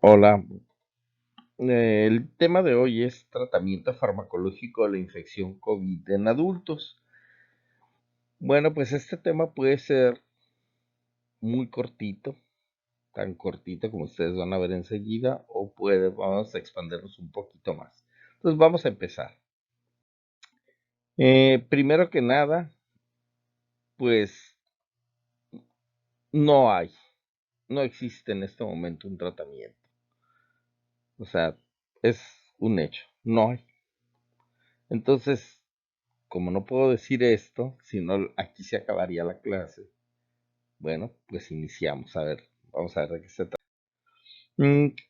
Hola, el tema de hoy es tratamiento farmacológico de la infección COVID en adultos. Bueno, pues este tema puede ser muy cortito, tan cortito como ustedes van a ver enseguida, o vamos a expandirnos un poquito más. Entonces vamos a empezar. Primero que nada, pues no hay, no existe en este momento un tratamiento. O sea, es un hecho, no hay. Entonces, como no puedo decir esto, si no aquí se acabaría la clase. Bueno, pues iniciamos. A ver, vamos a ver de qué se trata.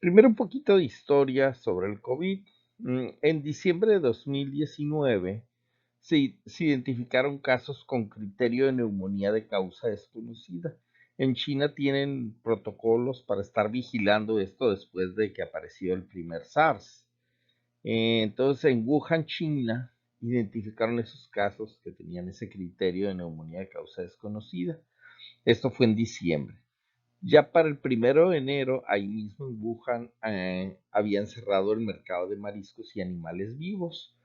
Primero un poquito de historia sobre el COVID. En diciembre de 2019 se identificaron casos con criterio de neumonía de causa desconocida. En China tienen protocolos para estar vigilando esto después de que apareció el primer SARS. Entonces, en Wuhan, China, identificaron esos casos que tenían ese criterio de neumonía de causa desconocida. Esto fue en diciembre. Ya para el 1 de enero, ahí mismo en Wuhan, habían cerrado el mercado de mariscos y animales vivos,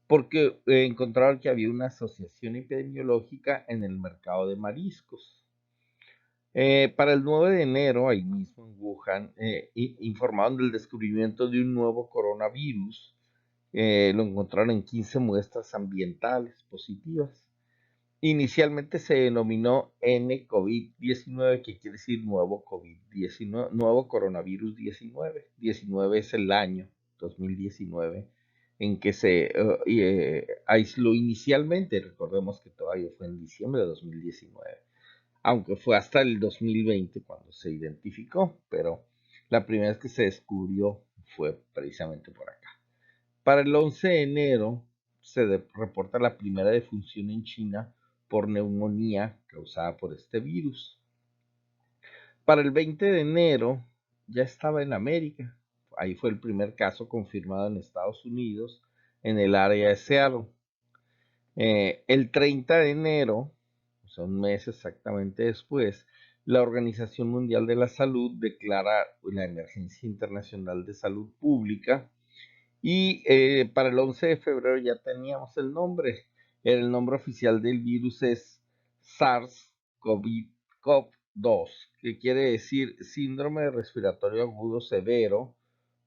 porque encontraron que había una asociación epidemiológica en el mercado de mariscos. Para el 9 de enero, ahí mismo en Wuhan, informaron del descubrimiento de un nuevo coronavirus. Lo encontraron en 15 muestras ambientales positivas. Inicialmente se denominó N-COVID-19, que quiere decir nuevo COVID-19, nuevo coronavirus 19. 19 es el año 2019 en que se aisló inicialmente. Recordemos que todavía fue en diciembre de 2019, aunque fue hasta el 2020 cuando se identificó, pero la primera vez que se descubrió fue precisamente por acá. Para el 11 de enero reporta la primera defunción en China por neumonía causada por este virus. Para el 20 de enero ya estaba en América. Ahí fue el primer caso confirmado en Estados Unidos, en el área de Seattle. El 30 de enero, o sea, un mes exactamente después, la Organización Mundial de la Salud declara la emergencia internacional de salud pública. Y para el 11 de febrero ya teníamos el nombre. El nombre oficial del virus es SARS-CoV-2, que quiere decir síndrome respiratorio agudo severo,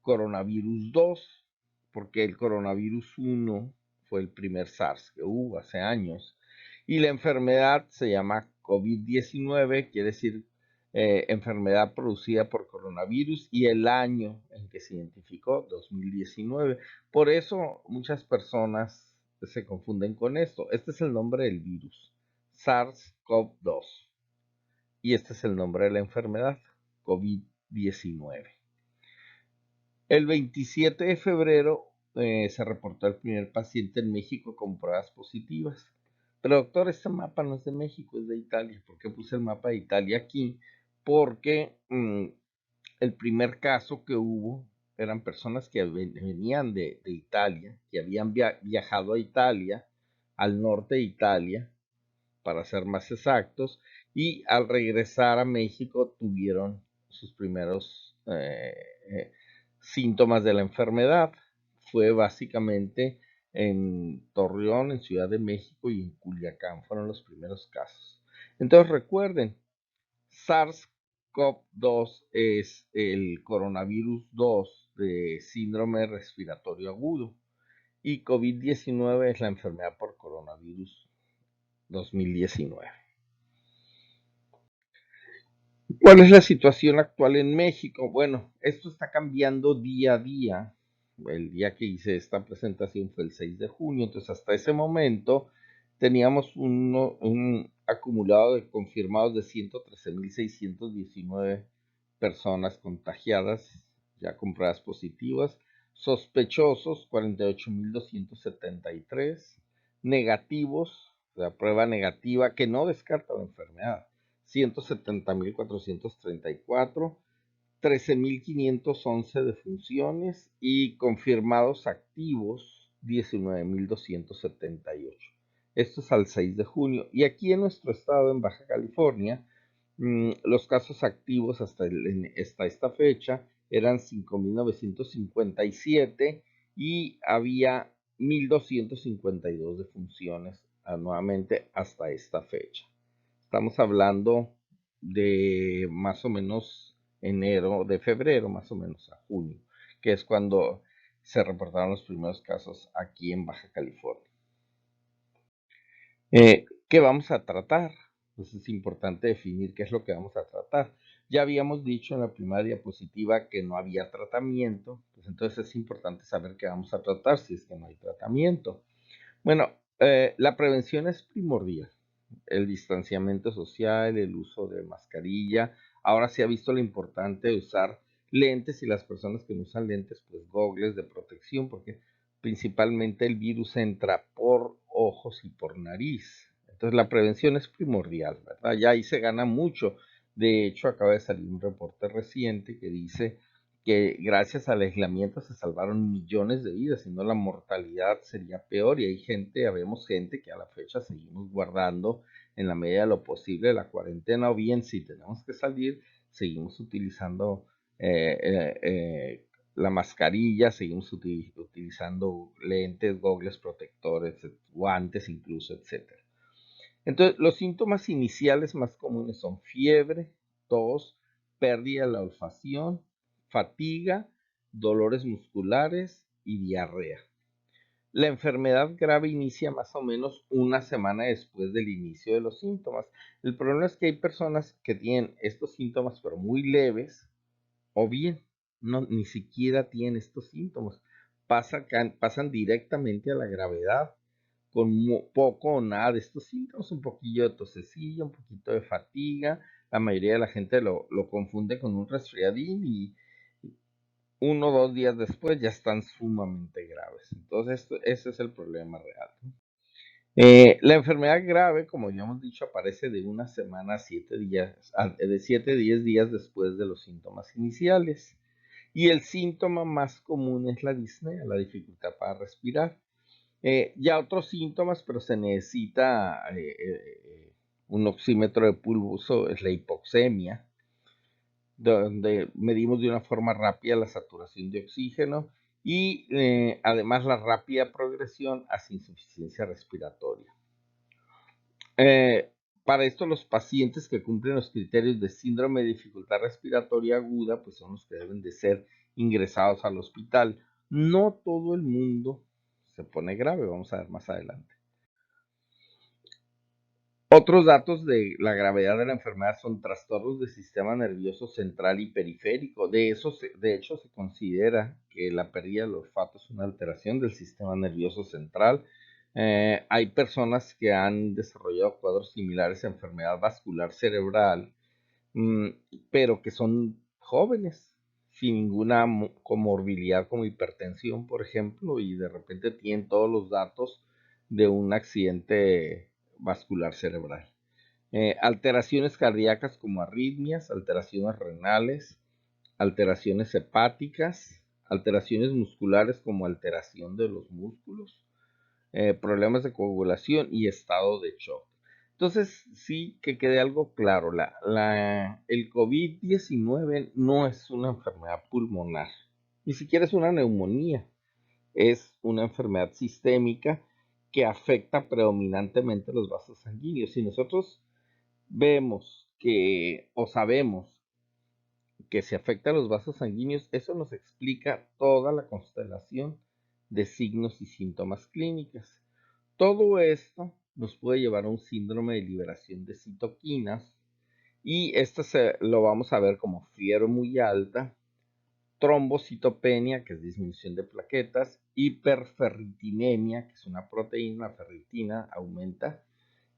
coronavirus 2, porque el coronavirus 1 fue el primer SARS que hubo hace años. Y la enfermedad se llama COVID-19, quiere decir enfermedad producida por coronavirus, y el año en que se identificó, 2019. Por eso muchas personas se confunden con esto. Este es el nombre del virus, SARS-CoV-2, y este es el nombre de la enfermedad, COVID-19. El 27 de febrero se reportó el primer paciente en México con pruebas positivas. Pero doctor, este mapa no es de México, es de Italia. ¿Por qué puse el mapa de Italia aquí? Porque el primer caso que hubo eran personas que venían de Italia, que habían viajado a Italia, al norte de Italia, para ser más exactos, y al regresar a México tuvieron sus primeros síntomas de la enfermedad. Fue básicamente en Torreón, en Ciudad de México y en Culiacán, fueron los primeros casos. Entonces recuerden, SARS-CoV-2 es el coronavirus 2 de síndrome respiratorio agudo y COVID-19 es la enfermedad por coronavirus 2019. ¿Cuál es la situación actual en México? Bueno, esto está cambiando día a día. El día que hice esta presentación fue el 6 de junio, entonces hasta ese momento teníamos un acumulado de confirmados de 113.619 personas contagiadas, ya con pruebas positivas, sospechosos 48.273, negativos, o sea, prueba negativa que no descarta la enfermedad, 170.434, 13.511 defunciones y confirmados activos 19.278. Esto es al 6 de junio. Y aquí en nuestro estado, en Baja California, Los casos activos hasta esta fecha eran 5.957 y había 1.252 defunciones anualmente hasta esta fecha. Estamos hablando de más o menos de febrero más o menos a junio, que es cuando se reportaron los primeros casos aquí en Baja California. ¿Qué vamos a tratar? Pues es importante definir qué es lo que vamos a tratar. Ya habíamos dicho en la primera diapositiva que no había tratamiento, pues entonces es importante saber qué vamos a tratar si es que no hay tratamiento. Bueno, la prevención es primordial. El distanciamiento social, el uso de mascarilla. Ahora se ha visto lo importante de usar lentes y las personas que no usan lentes, pues gogles de protección, porque principalmente el virus entra por ojos y por nariz. Entonces la prevención es primordial, ¿verdad? Ya ahí se gana mucho. De hecho, acaba de salir un reporte reciente que dice que gracias al aislamiento se salvaron millones de vidas, si no la mortalidad sería peor y hay gente, habemos gente que a la fecha seguimos guardando en la medida de lo posible la cuarentena o bien si tenemos que salir, seguimos utilizando la mascarilla, seguimos utilizando lentes, gogles protectores, guantes incluso, etcétera. Entonces, los síntomas iniciales más comunes son fiebre, tos, pérdida de la olfacción, fatiga, dolores musculares y diarrea. La enfermedad grave inicia más o menos una semana después del inicio de los síntomas. El problema es que hay personas que tienen estos síntomas pero muy leves o bien ni siquiera tienen estos síntomas. Pasan directamente a la gravedad con poco o nada de estos síntomas, un poquillo de tosecilla, un poquito de fatiga. La mayoría de la gente lo confunde con un resfriadín y 1 o 2 días después ya están sumamente graves. Entonces, ese es el problema real. La enfermedad grave, como ya hemos dicho, aparece de una semana a 7 días, de 7 a 10 días después de los síntomas iniciales. Y el síntoma más común es la disnea, la dificultad para respirar. Ya otros síntomas, pero se necesita un oxímetro de pulso, es la hipoxemia, donde medimos de una forma rápida la saturación de oxígeno y además la rápida progresión hacia insuficiencia respiratoria. Para esto los pacientes que cumplen los criterios de síndrome de dificultad respiratoria aguda, pues son los que deben de ser ingresados al hospital. No todo el mundo se pone grave, vamos a ver más adelante. Otros datos de la gravedad de la enfermedad son trastornos del sistema nervioso central y periférico. De hecho, se considera que la pérdida del olfato es una alteración del sistema nervioso central. Hay personas que han desarrollado cuadros similares a enfermedad vascular cerebral, mm, pero que son jóvenes, sin ninguna comorbilidad como hipertensión, por ejemplo, y de repente tienen todos los datos de un accidente vascular cerebral. Alteraciones cardíacas como arritmias, alteraciones renales, alteraciones hepáticas, alteraciones musculares como alteración de los músculos, problemas de coagulación y estado de shock. Entonces, sí que quede algo claro, el COVID-19 no es una enfermedad pulmonar, ni siquiera es una neumonía, es una enfermedad sistémica que afecta predominantemente los vasos sanguíneos. Si nosotros vemos o sabemos que se afecta a los vasos sanguíneos, eso nos explica toda la constelación de signos y síntomas clínicas. Todo esto nos puede llevar a un síndrome de liberación de citoquinas y esto lo vamos a ver como fiebre muy alta, trombocitopenia, que es disminución de plaquetas, hiperferritinemia, que es una proteína, la ferritina aumenta,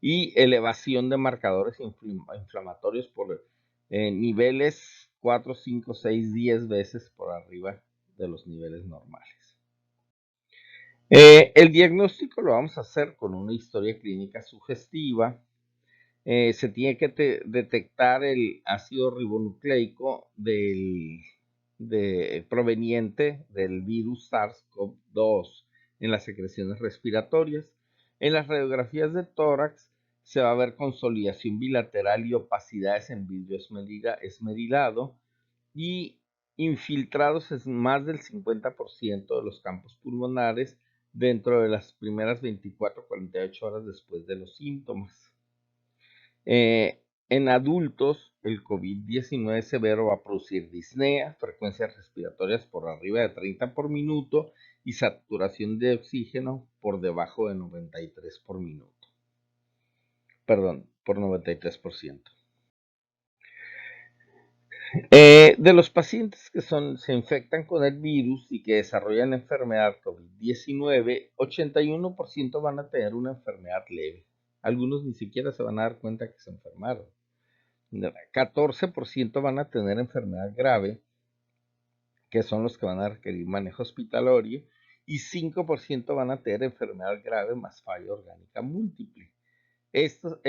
y elevación de marcadores inflamatorios por niveles 4, 5, 6, 10 veces por arriba de los niveles normales. El diagnóstico lo vamos a hacer con una historia clínica sugestiva. Se tiene que detectar el ácido ribonucleico proveniente del virus SARS-CoV-2 en las secreciones respiratorias. En las radiografías de tórax se va a ver consolidación bilateral y opacidades en vidrio esmerilado y infiltrados es más del 50% de los campos pulmonares dentro de las primeras 24 48 horas después de los síntomas. En adultos, el COVID-19 severo va a producir disnea, frecuencias respiratorias por arriba de 30 por minuto y saturación de oxígeno por debajo de 93 por minuto. Perdón, por 93%. De los pacientes que se infectan con el virus y que desarrollan enfermedad COVID-19, 81% van a tener una enfermedad leve. Algunos ni siquiera se van a dar cuenta que se enfermaron. 14% van a tener enfermedad grave, que son los que van a requerir manejo hospitalario, y 5% van a tener enfermedad grave más falla orgánica múltiple. Estos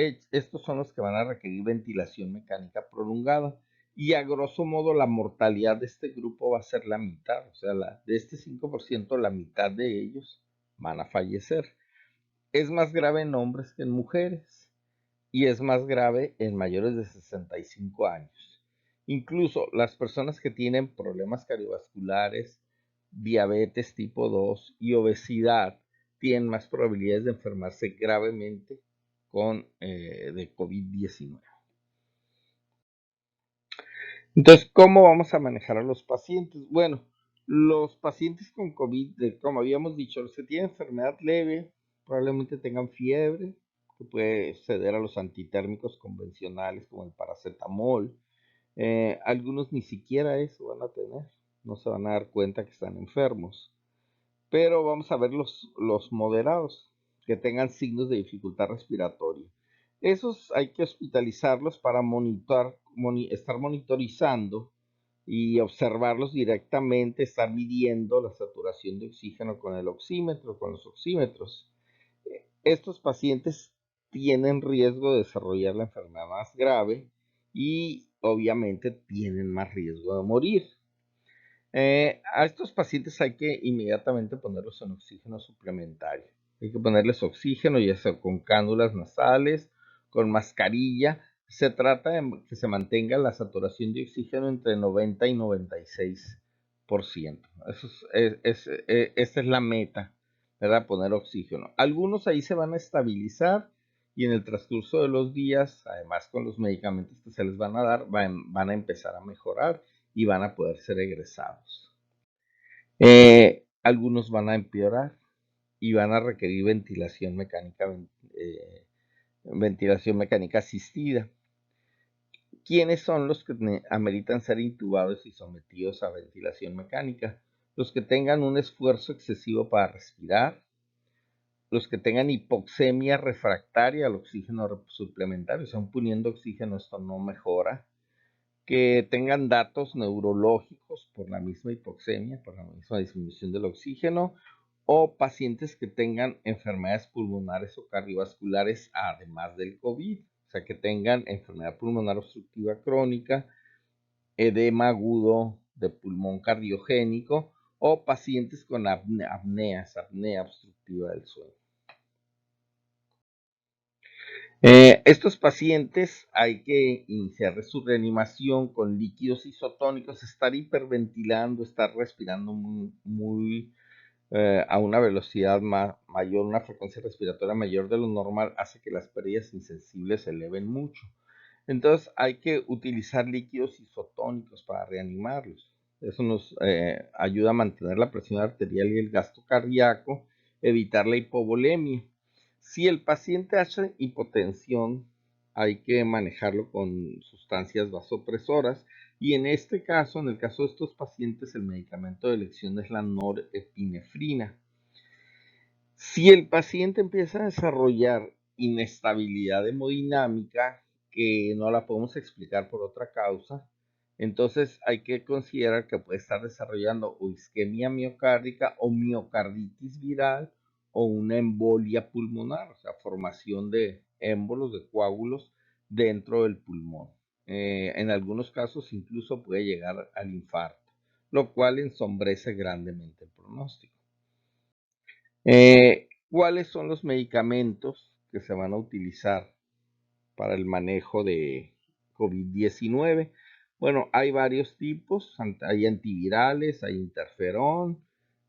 son los que van a requerir ventilación mecánica prolongada. Y a grosso modo la mortalidad de este grupo va a ser la mitad. O sea, de este 5%, la mitad de ellos van a fallecer. Es más grave en hombres que en mujeres. Y es más grave en mayores de 65 años. Incluso las personas que tienen problemas cardiovasculares, diabetes tipo 2 y obesidad tienen más probabilidades de enfermarse gravemente de COVID-19. Entonces, ¿cómo vamos a manejar a los pacientes? Bueno, los pacientes con COVID, como habíamos dicho, los que tienen enfermedad leve, probablemente tengan fiebre, que puede ceder a los antitérmicos convencionales como el paracetamol. Algunos ni siquiera eso van a tener, no se van a dar cuenta que están enfermos. Pero vamos a ver los moderados, que tengan signos de dificultad respiratoria. Esos hay que hospitalizarlos para estar monitorizando y observarlos directamente, estar midiendo la saturación de oxígeno con el oxímetro, con los oxímetros. Estos pacientes tienen riesgo de desarrollar la enfermedad más grave y obviamente tienen más riesgo de morir. A estos pacientes hay que inmediatamente ponerlos en oxígeno suplementario. Hay que ponerles oxígeno, ya sea con cánulas nasales, con mascarilla. Se trata de que se mantenga la saturación de oxígeno entre 90 y 96%. Esa es la meta, ¿verdad? Poner oxígeno. Algunos ahí se van a estabilizar y en el transcurso de los días, además con los medicamentos que se les van a dar, van a empezar a mejorar y van a poder ser egresados. Algunos van a empeorar y van a requerir ventilación mecánica asistida. ¿Quiénes son los que ameritan ser intubados y sometidos a ventilación mecánica? Los que tengan un esfuerzo excesivo para respirar, los que tengan hipoxemia refractaria al oxígeno suplementario, o poniendo oxígeno esto no mejora, que tengan datos neurológicos por la misma hipoxemia, por la misma disminución del oxígeno, o pacientes que tengan enfermedades pulmonares o cardiovasculares además del COVID, o sea, que tengan enfermedad pulmonar obstructiva crónica, edema agudo de pulmón cardiogénico o pacientes con apnea obstructiva del sueño. Estos pacientes hay que iniciar su reanimación con líquidos isotónicos, estar hiperventilando, estar respirando a una velocidad mayor, una frecuencia respiratoria mayor de lo normal, hace que las pérdidas insensibles se eleven mucho. Entonces hay que utilizar líquidos isotónicos para reanimarlos. Eso nos ayuda a mantener la presión arterial y el gasto cardíaco, evitar la hipovolemia. Si el paciente hace hipotensión, hay que manejarlo con sustancias vasopresoras y en este caso, en el caso de estos pacientes, el medicamento de elección es la norepinefrina. Si el paciente empieza a desarrollar inestabilidad hemodinámica, que no la podemos explicar por otra causa, entonces hay que considerar que puede estar desarrollando o isquemia miocárdica o miocarditis viral o una embolia pulmonar, o sea, formación de émbolos, de coágulos dentro del pulmón. En algunos casos incluso puede llegar al infarto, lo cual ensombrece grandemente el pronóstico. ¿Cuáles son los medicamentos que se van a utilizar para el manejo de COVID-19. Bueno, hay varios tipos, hay antivirales, hay interferón,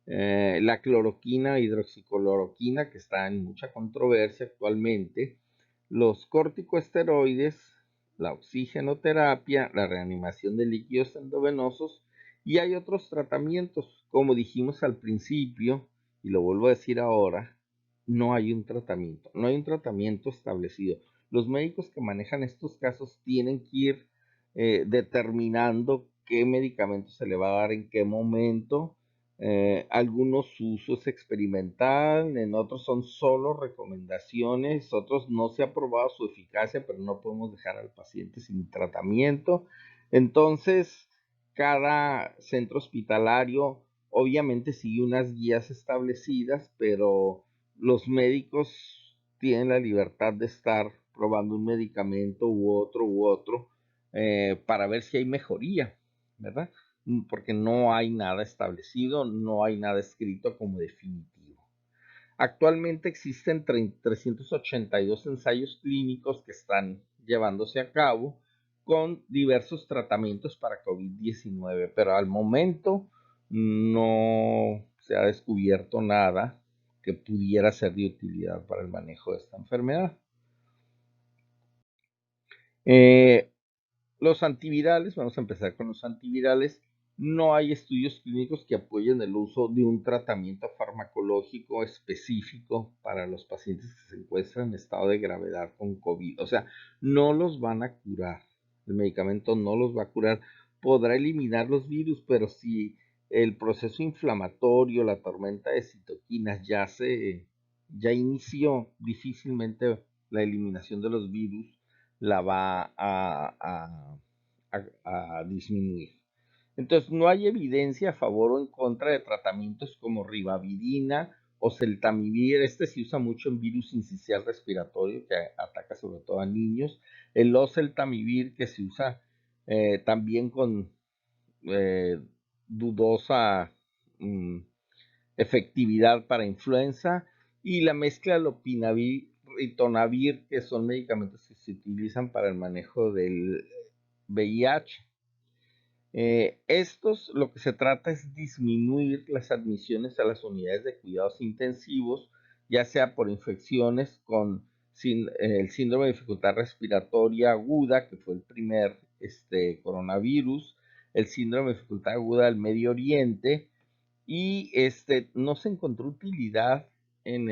la cloroquina, hidroxicloroquina, que está en mucha controversia actualmente, los corticosteroides, la oxigenoterapia, la reanimación de líquidos endovenosos, y hay otros tratamientos, como dijimos al principio, y lo vuelvo a decir ahora, no hay un tratamiento establecido. Los médicos que manejan estos casos tienen que ir determinando qué medicamento se le va a dar en qué momento. Algunos su uso es experimental, en otros son solo recomendaciones, otros no se ha probado su eficacia, pero no podemos dejar al paciente sin tratamiento. Entonces, cada centro hospitalario obviamente sigue unas guías establecidas, pero los médicos tienen la libertad de estar probando un medicamento u otro para ver si hay mejoría, ¿verdad? Porque no hay nada establecido, no hay nada escrito como definitivo. Actualmente existen 382 ensayos clínicos que están llevándose a cabo con diversos tratamientos para COVID-19, pero al momento no se ha descubierto nada que pudiera ser de utilidad para el manejo de esta enfermedad. Eh, Los antivirales, vamos a empezar con los antivirales. No hay estudios clínicos que apoyen el uso de un tratamiento farmacológico específico para los pacientes que se encuentran en estado de gravedad con COVID. O sea, no los van a curar. El medicamento no los va a curar. Podrá eliminar los virus, pero si el proceso inflamatorio, la tormenta de citoquinas ya inició, difícilmente la eliminación de los virus la va a disminuir. Entonces, no hay evidencia a favor o en contra de tratamientos como ribavirina o celtamivir. Este se usa mucho en virus sincicial respiratorio que ataca sobre todo a niños. El oseltamivir que se usa también con eh, dudosa mm, efectividad para influenza, y la mezcla lopinavir y tonavir, que son medicamentos que se utilizan para el manejo del VIH. Estos, lo que se trata es disminuir las admisiones a las unidades de cuidados intensivos, ya sea por infecciones con el síndrome de dificultad respiratoria aguda, que fue el primer coronavirus, el síndrome de dificultad aguda del Medio Oriente, y no se encontró utilidad en,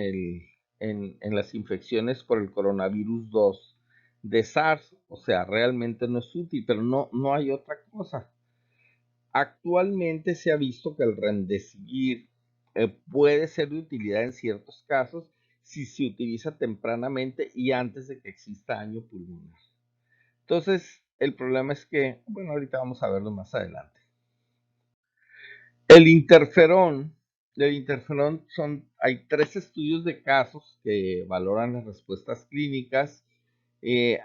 en las infecciones por el coronavirus 2 de SARS. O sea, realmente no es útil, pero no hay otra cosa. Actualmente se ha visto que el remdesivir puede ser de utilidad en ciertos casos si se utiliza tempranamente y antes de que exista daño pulmonar. Entonces, el problema es que, bueno, ahorita vamos a verlo más adelante. El interferón, hay 3 estudios de casos que valoran las respuestas clínicas.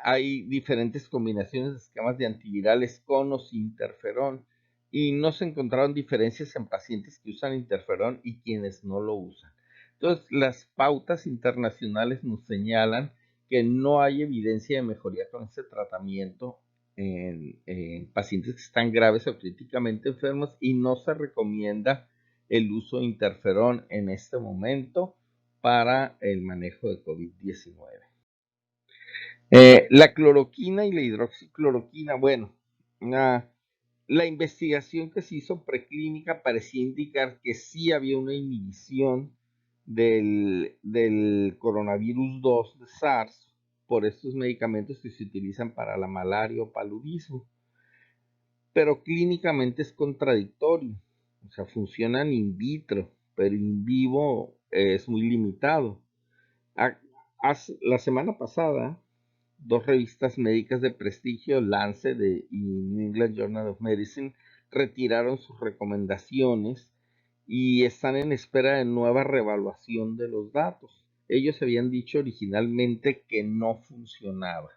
Hay diferentes combinaciones de esquemas de antivirales con o sin interferón, y no se encontraron diferencias en pacientes que usan interferón y quienes no lo usan. Entonces, las pautas internacionales nos señalan que no hay evidencia de mejoría con este tratamiento en pacientes que están graves o críticamente enfermos, y no se recomienda el uso de interferón en este momento para el manejo de COVID-19. La cloroquina y la hidroxicloroquina, bueno, la investigación que se hizo preclínica parecía indicar que sí había una inhibición del coronavirus 2 de SARS por estos medicamentos que se utilizan para la malaria o paludismo, pero clínicamente es contradictorio. O sea, funcionan in vitro, pero in vivo es muy limitado. La semana pasada, 2 revistas médicas de prestigio, Lancet y New England Journal of Medicine, retiraron sus recomendaciones y están en espera de nueva reevaluación de los datos. Ellos habían dicho originalmente que no funcionaba,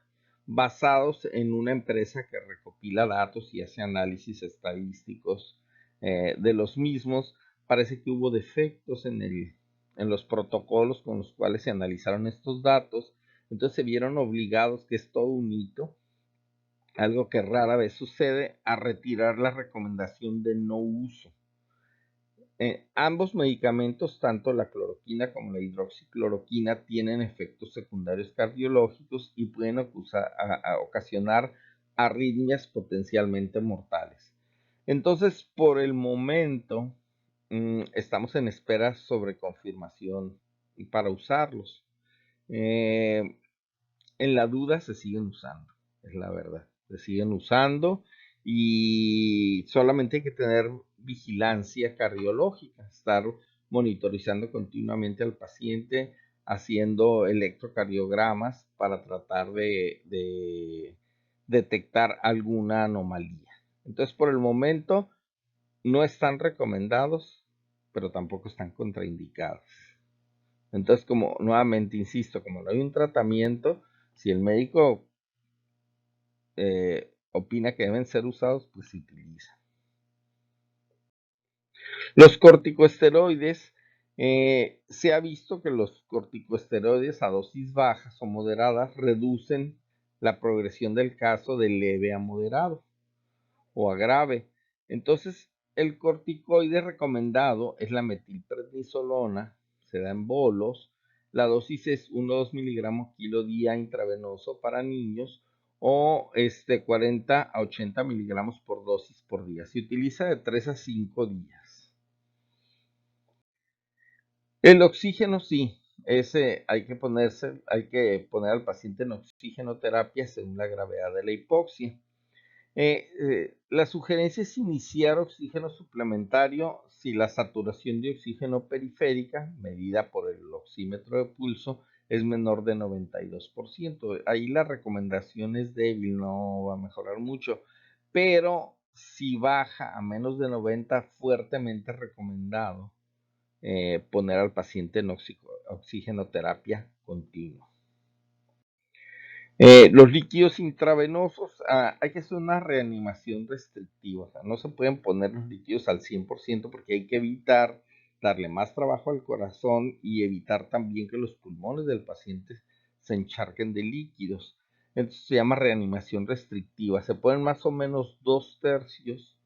basados en una empresa que recopila datos y hace análisis estadísticos de los mismos. Parece que hubo defectos en los protocolos con los cuales se analizaron estos datos. Entonces se vieron obligados, que es todo un hito, algo que rara vez sucede, a retirar la recomendación de no uso. Ambos medicamentos, tanto la cloroquina como la hidroxicloroquina, tienen efectos secundarios cardiológicos y pueden ocasionar arritmias potencialmente mortales. Entonces, por el momento, estamos en espera sobre confirmación para usarlos. Eh, en la duda se siguen usando, es la verdad. Se siguen usando y solamente hay que tener vigilancia cardiológica, estar monitorizando continuamente al paciente, haciendo electrocardiogramas para tratar de detectar alguna anomalía. Entonces, por el momento, no están recomendados, pero tampoco están contraindicados. Entonces, como nuevamente insisto, como no hay un tratamiento, si el médico opina que deben ser usados, pues se utilizan. Los corticosteroides, se ha visto que los corticosteroides a dosis bajas o moderadas reducen la progresión del caso de leve a moderado o a grave. Entonces, el corticoide recomendado es la metilprednisolona, se da en bolos. La dosis es 1 o 2 miligramos kilo día intravenoso para niños o 40 a 80 miligramos por dosis por día. Se utiliza de 3 a 5 días. El oxígeno sí, ese hay que poner al paciente en oxigenoterapia según la gravedad de la hipoxia. La sugerencia es iniciar oxígeno suplementario si la saturación de oxígeno periférica, medida por el oxímetro de pulso, es menor de 92%. Ahí la recomendación es débil, no va a mejorar mucho, pero si baja a menos de 90, fuertemente recomendado poner al paciente en oxigenoterapia continua. Los líquidos intravenosos, hay que hacer una reanimación restrictiva, o sea, no se pueden poner los líquidos al 100% porque hay que evitar darle más trabajo al corazón y evitar también que los pulmones del paciente se encharquen de líquidos. Entonces se llama reanimación restrictiva. Se ponen más o menos 2/3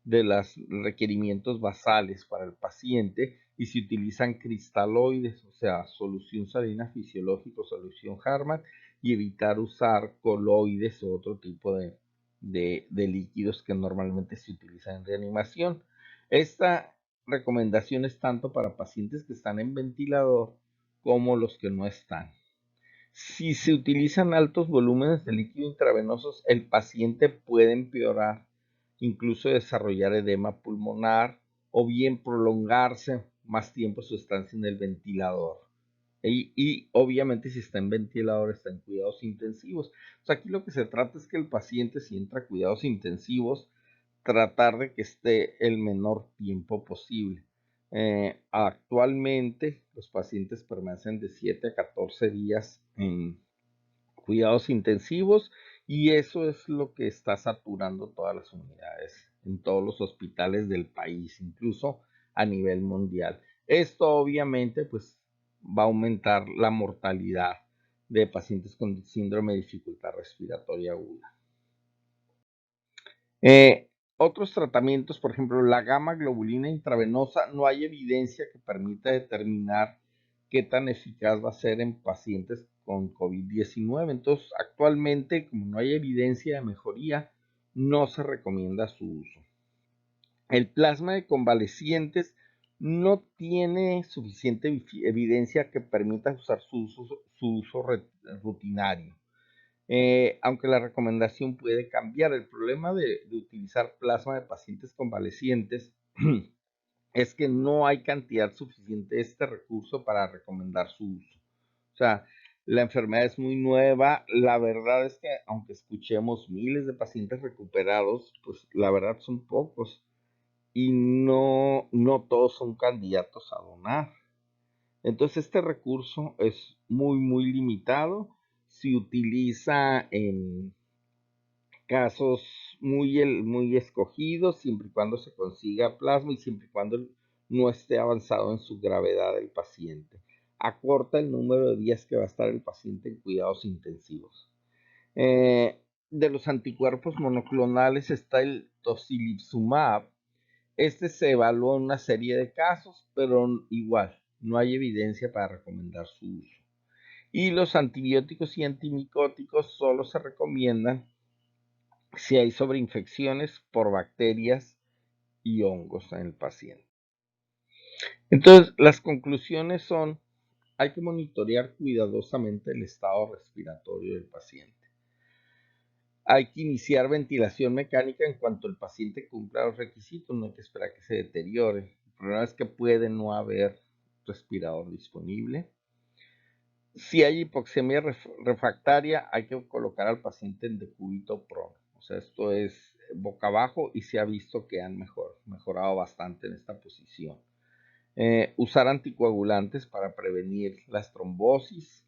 de los requerimientos basales para el paciente y se utilizan cristaloides, o sea, solución salina fisiológica, solución Harman, y evitar usar coloides o otro tipo de líquidos que normalmente se utilizan en reanimación. Esta recomendación es tanto para pacientes que están en ventilador como los que no están. Si se utilizan altos volúmenes de líquido intravenosos, el paciente puede empeorar, incluso desarrollar edema pulmonar o bien prolongarse más tiempo su estancia en el ventilador. Y obviamente si está en ventilador, está en cuidados intensivos. O sea, aquí lo que se trata es que el paciente, si entra a cuidados intensivos, tratar de que esté el menor tiempo posible. Actualmente los pacientes permanecen de 7 a 14 días en cuidados intensivos y eso es lo que está saturando todas las unidades en todos los hospitales del país, incluso a nivel mundial. Esto obviamente pues va a aumentar la mortalidad de pacientes con síndrome de dificultad respiratoria aguda. Otros tratamientos, por ejemplo, la gamma globulina intravenosa, no hay evidencia que permita determinar qué tan eficaz va a ser en pacientes con COVID-19. Entonces, actualmente, como no hay evidencia de mejoría, no se recomienda su uso. El plasma de convalecientes no tiene suficiente evidencia que permita usar su uso rutinario. Aunque la recomendación puede cambiar. El problema de utilizar plasma de pacientes convalecientes es que no hay cantidad suficiente de este recurso para recomendar su uso. O sea, la enfermedad es muy nueva. La verdad es que aunque escuchemos miles de pacientes recuperados, pues la verdad son pocos y no todos son candidatos a donar. Entonces este recurso es muy limitado. Se utiliza en casos muy escogidos, siempre y cuando se consiga plasma y siempre y cuando no esté avanzado en su gravedad el paciente. acorta el número de días que va a estar el paciente en cuidados intensivos. De los anticuerpos monoclonales está el tocilizumab. Este se evaluó en una serie de casos, pero igual no hay evidencia para recomendar su uso. Y los antibióticos y antimicóticos solo se recomiendan si hay sobreinfecciones por bacterias y hongos en el paciente. Entonces, las conclusiones son: hay que monitorear cuidadosamente el estado respiratorio del paciente. Hay que iniciar ventilación mecánica en cuanto el paciente cumpla los requisitos, no hay que esperar que se deteriore. El problema es que puede no haber respirador disponible. Si hay hipoxemia refractaria, hay que colocar al paciente en decúbito prono. O sea, esto es boca abajo y se ha visto que han mejorado bastante en esta posición. Usar anticoagulantes para prevenir las trombosis.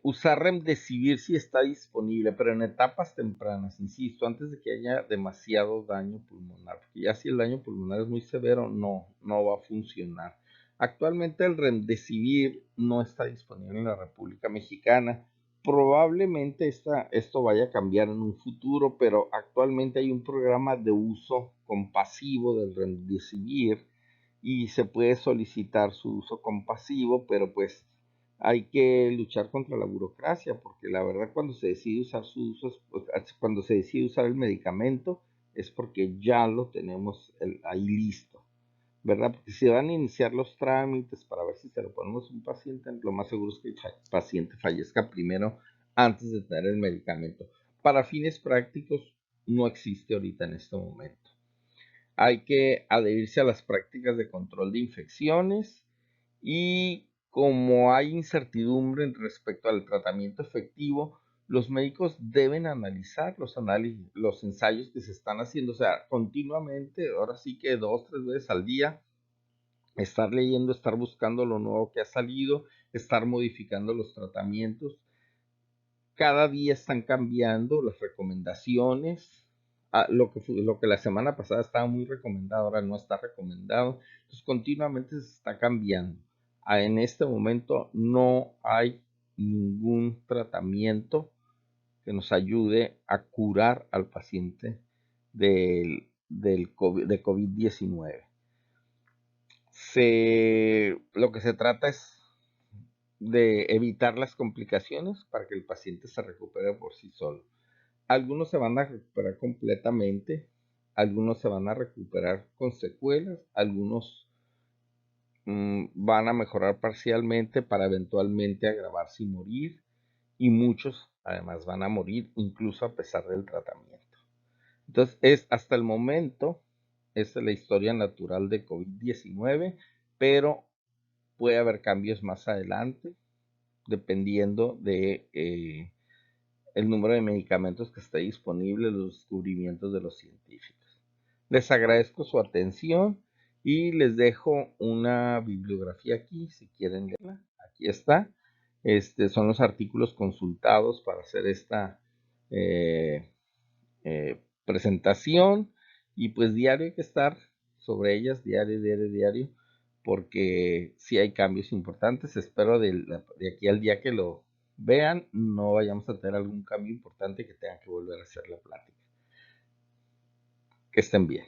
Usar remdesivir si está disponible, pero en etapas tempranas, insisto, antes de que haya demasiado daño pulmonar, porque ya si el daño pulmonar es muy severo, no va a funcionar. Actualmente el remdesivir no está disponible en la República Mexicana. Probablemente esto vaya a cambiar en un futuro, pero actualmente hay un programa de uso compasivo del remdesivir y se puede solicitar su uso compasivo, pero pues hay que luchar contra la burocracia, porque la verdad cuando se decide usar su uso, cuando se decide usar el medicamento, es porque ya lo tenemos ahí listo, ¿verdad? Porque si van a iniciar los trámites para ver si se lo ponemos a un paciente, lo más seguro es que el paciente fallezca primero antes de tener el medicamento. Para fines prácticos, no existe ahorita en este momento. Hay que adherirse a las prácticas de control de infecciones y como hay incertidumbre respecto al tratamiento efectivo, los médicos deben analizar los ensayos que se están haciendo, o sea, continuamente, ahora sí que 2, 3 veces al día, estar leyendo, estar buscando lo nuevo que ha salido, estar modificando los tratamientos. Cada día están cambiando las recomendaciones. Lo que la semana pasada estaba muy recomendado, ahora no está recomendado. Entonces, continuamente se está cambiando. En este momento no hay ningún tratamiento que nos ayude a curar al paciente de COVID-19. Lo que se trata es de evitar las complicaciones para que el paciente se recupere por sí solo. Algunos se van a recuperar completamente, algunos se van a recuperar con secuelas, algunos van a mejorar parcialmente para eventualmente agravarse y morir, y muchos además van a morir incluso a pesar del tratamiento. Entonces, hasta el momento, esta es la historia natural de COVID-19, pero puede haber cambios más adelante dependiendo de el número de medicamentos que esté disponible, los descubrimientos de los científicos. Les agradezco su atención y les dejo una bibliografía aquí, si quieren leerla. Aquí está. Son los artículos consultados para hacer esta presentación, y pues diario hay que estar sobre ellas, diario, porque si hay cambios importantes. Espero de aquí al día que lo vean, no vayamos a tener algún cambio importante que tengan que volver a hacer la plática. Que estén bien.